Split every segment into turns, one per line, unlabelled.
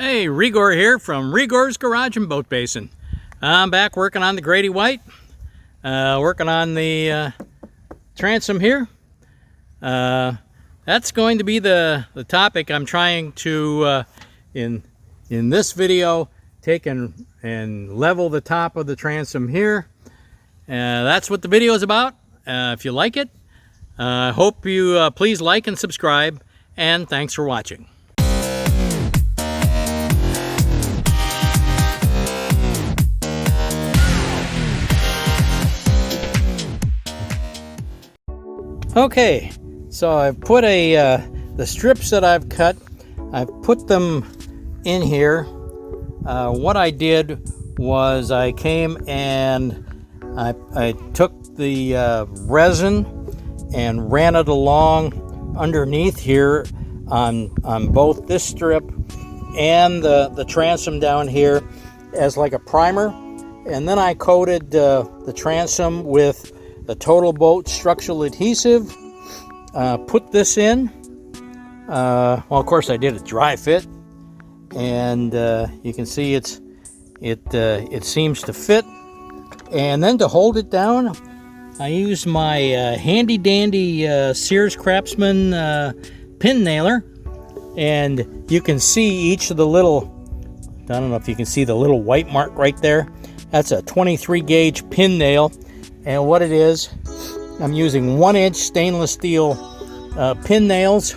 Hey, Rigor here from Rigor's Garage and Boat Basin. I'm back working on the Grady White, working on the transom here. That's going to be the topic I'm trying to, in this video, take and level the top of the transom here. That's what the video is about. If you like it, I hope you please like and subscribe, and thanks for watching. Okay, so I've put the strips that I've cut, I've put them in here. What I did was I came and I took the resin and ran it along underneath here on both this strip and the transom down here as like a primer, and then I coated the transom with the Total Boat structural adhesive. Put this in. Well, of course I did a dry fit, and you can see it seems to fit. And then to hold it down, I used my handy dandy Sears Craftsman pin nailer, and you can see each of the little, I don't know if you can see the little white mark right there. That's a 23 gauge pin nail. And what it is, I'm using 1-inch stainless steel pin nails,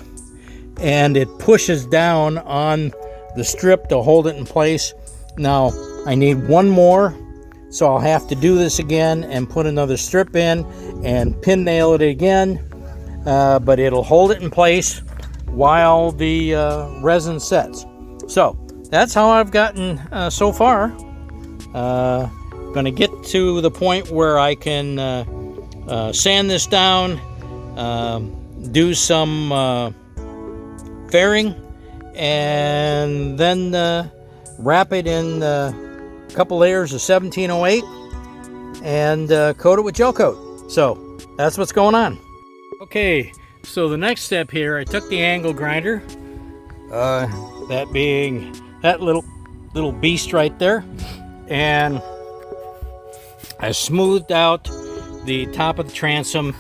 and it pushes down on the strip to hold it in place. Now I need one more, so I'll have to do this again and put another strip in and pin nail it again, but it'll hold it in place while the resin sets. So that's how I've gotten so far. Going to get to the point where I can sand this down, do some fairing, and then wrap it in a couple layers of 1708 and coat it with gel coat. So that's what's going on. Okay, so the next step here, I took the angle grinder, that being that little beast right there, and I smoothed out the top of the transom,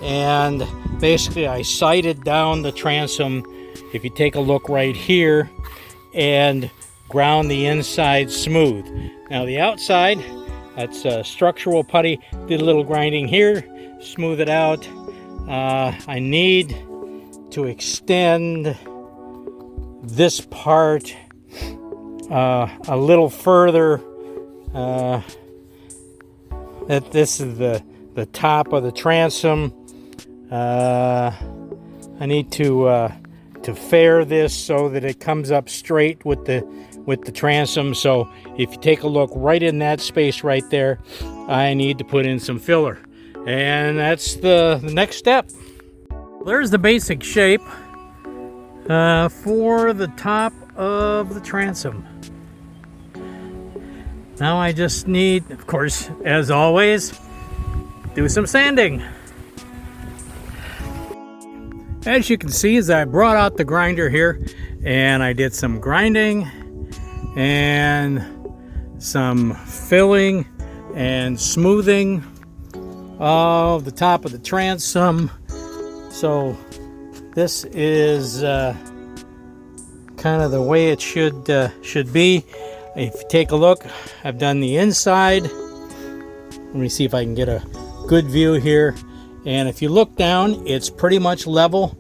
and basically I sighted down the transom, if you take a look right here, and ground the inside smooth. Now the outside, that's structural putty, did a little grinding here, smooth it out. I need to extend this part a little further. This is the top of the transom. I need to fair this so that it comes up straight with the transom. So if you take a look right in that space right there, I need to put in some filler, and that's the next step. There's the basic shape for the top of the transom. Now I just need, of course, as always, do some sanding. As you can see, as I brought out the grinder here, and I did some grinding and some filling and smoothing of the top of the transom. So this is kind of the way it should be. If you take a look, I've done the inside. Let me see if I can get a good view here. And if you look down, it's pretty much level.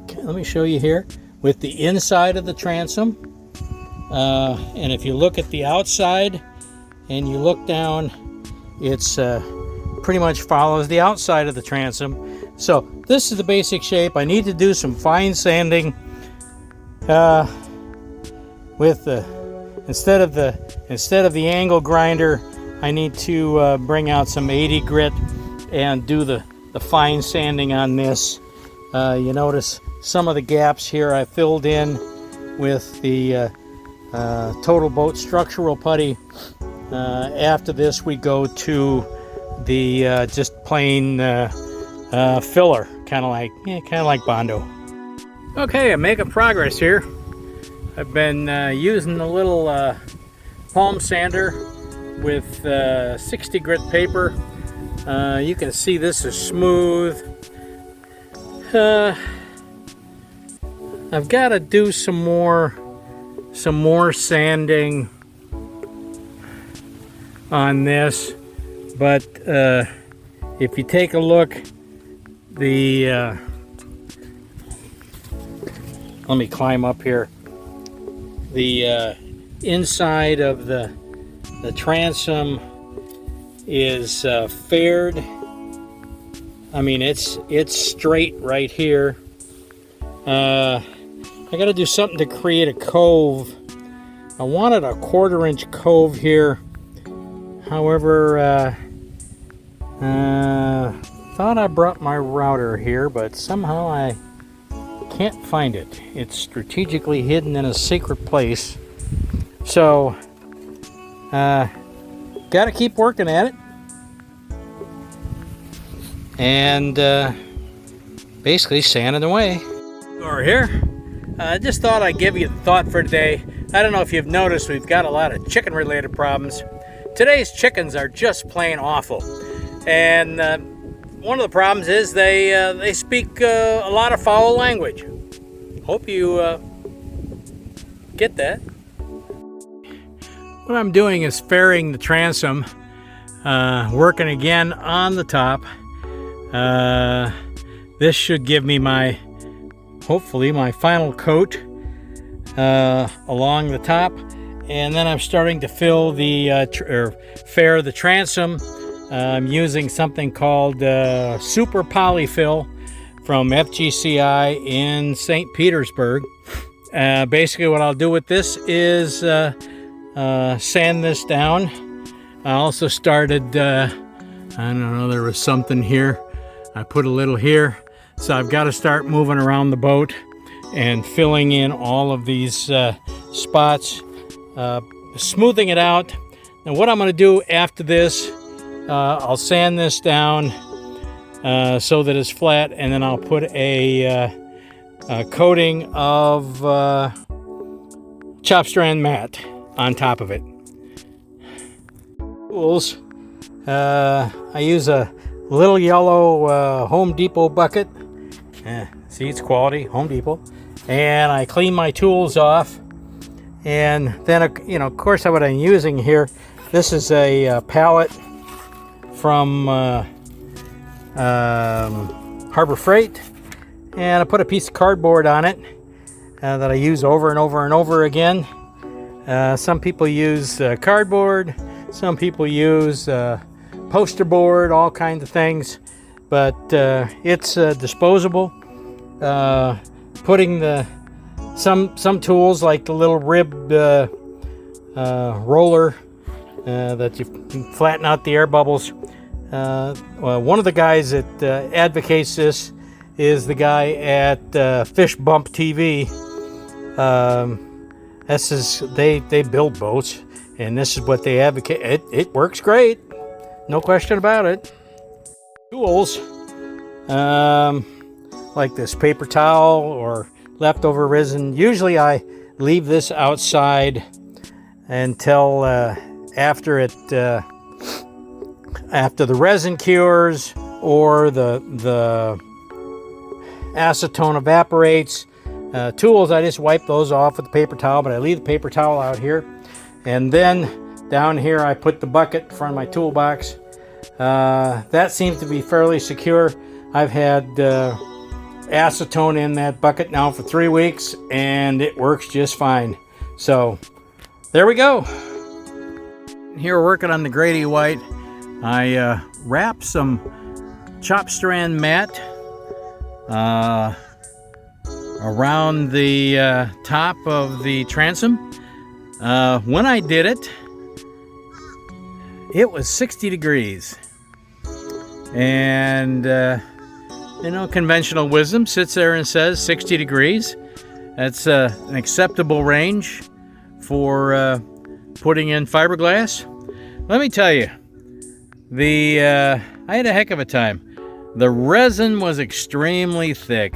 Okay, let me show you here with the inside of the transom. And if you look at the outside and you look down, it's pretty much follows the outside of the transom. So this is the basic shape. I need to do some fine sanding with the instead of the angle grinder. I need to bring out some 80 grit and do the fine sanding on this. You notice some of the gaps here I filled in with the Total Boat structural putty. After this, we go to the just plain filler, kind of like Bondo. Okay, I'm making progress here. I've been using a little palm sander with 60 grit paper. You can see this is smooth. I've got to do some more sanding on this, but if you take a look, let me climb up here. The inside of the transom is faired. I mean, it's straight right here. I got to do something to create a cove. I wanted a 1/4 inch cove here. However, thought I brought my router here, but somehow I can't find it. It's strategically hidden in a secret place. So, got to keep working at it. And basically sanding away. Over here, I just thought I'd give you the thought for today. I don't know if you've noticed, we've got a lot of chicken related problems. Today's chickens are just plain awful. And one of the problems is they speak a lot of foul language. Hope you get that. What I'm doing is fairing the transom, working again on the top. This should give me hopefully my final coat along the top, and then I'm starting to fill fair the transom. I'm using something called Super Polyfill from FGCI in St. Petersburg. Basically what I'll do with this is sand this down. I also started, I don't know, there was something here. I put a little here. So I've got to start moving around the boat and filling in all of these spots, smoothing it out. Now what I'm going to do after this, I'll sand this down so that it's flat, and then I'll put a coating of Chop Strand Matt on top of it. Tools. I use a little yellow Home Depot bucket. See, it's quality, Home Depot. And I clean my tools off. And then, of course, what I'm using here, this is a pallet from Harbor Freight. And I put a piece of cardboard on it that I use over and over and over again. Some people use cardboard. Some people use poster board, all kinds of things. But it's disposable. Putting some tools like the little ribbed roller that you can flatten out the air bubbles. One of the guys that advocates this is the guy at Fish Bump TV. They build boats, and this is what they advocate. It works great, no question about it. Tools, like this paper towel or leftover resin. Usually I leave this outside until after the resin cures or the acetone evaporates. Tools, I just wipe those off with the paper towel, but I leave the paper towel out here. And then down here I put the bucket in front of my toolbox. That seems to be fairly secure. I've had acetone in that bucket now for 3 weeks, and it works just fine. So there we go. Here working on the Grady white, I wrapped some Chop Strand Matt around the top of the transom. When I did it, it was 60 degrees. And conventional wisdom sits there and says 60 degrees. That's an acceptable range for putting in fiberglass. Let me tell you, I had a heck of a time. The resin was extremely thick,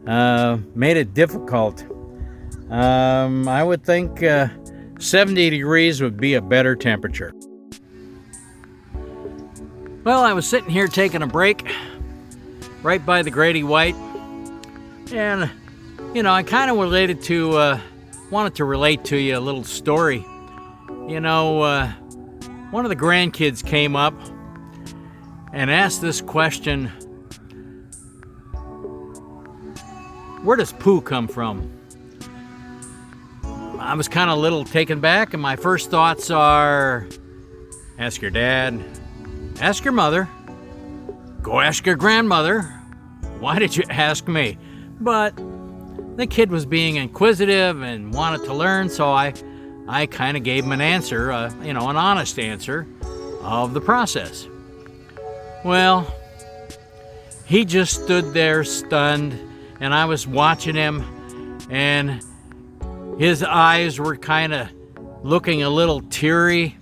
made it difficult. I would think 70 degrees would be a better temperature. Well, I was sitting here taking a break right by the Grady White, and you know, I kind of wanted to relate to you a little story. You know, one of the grandkids came up and asked this question: where does poo come from? I was kind of a little taken back, and my first thoughts are, ask your dad, ask your mother, go ask your grandmother. Why did you ask me? But the kid was being inquisitive and wanted to learn, so I kind of gave him an answer, you know, an honest answer of the process. Well, he just stood there stunned, and I was watching him, and his eyes were kind of looking a little teary.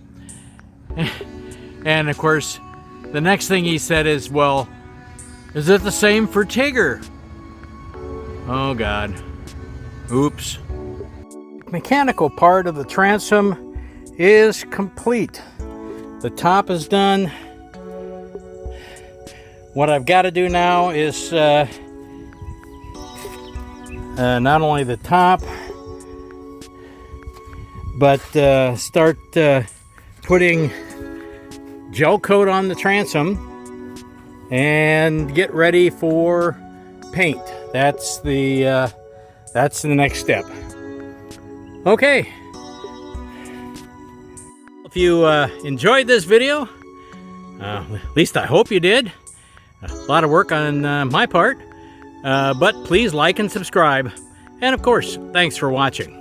And of course, the next thing he said is, well, is it the same for Tigger? Oh God. Oops. Mechanical part of the transom is complete. The top is done. What I've got to do now is not only the top, but start putting gel coat on the transom and get ready for paint. That's the next step. Okay. If you enjoyed this video, at least I hope you did. A lot of work on my part, but please like and subscribe. And of course, thanks for watching.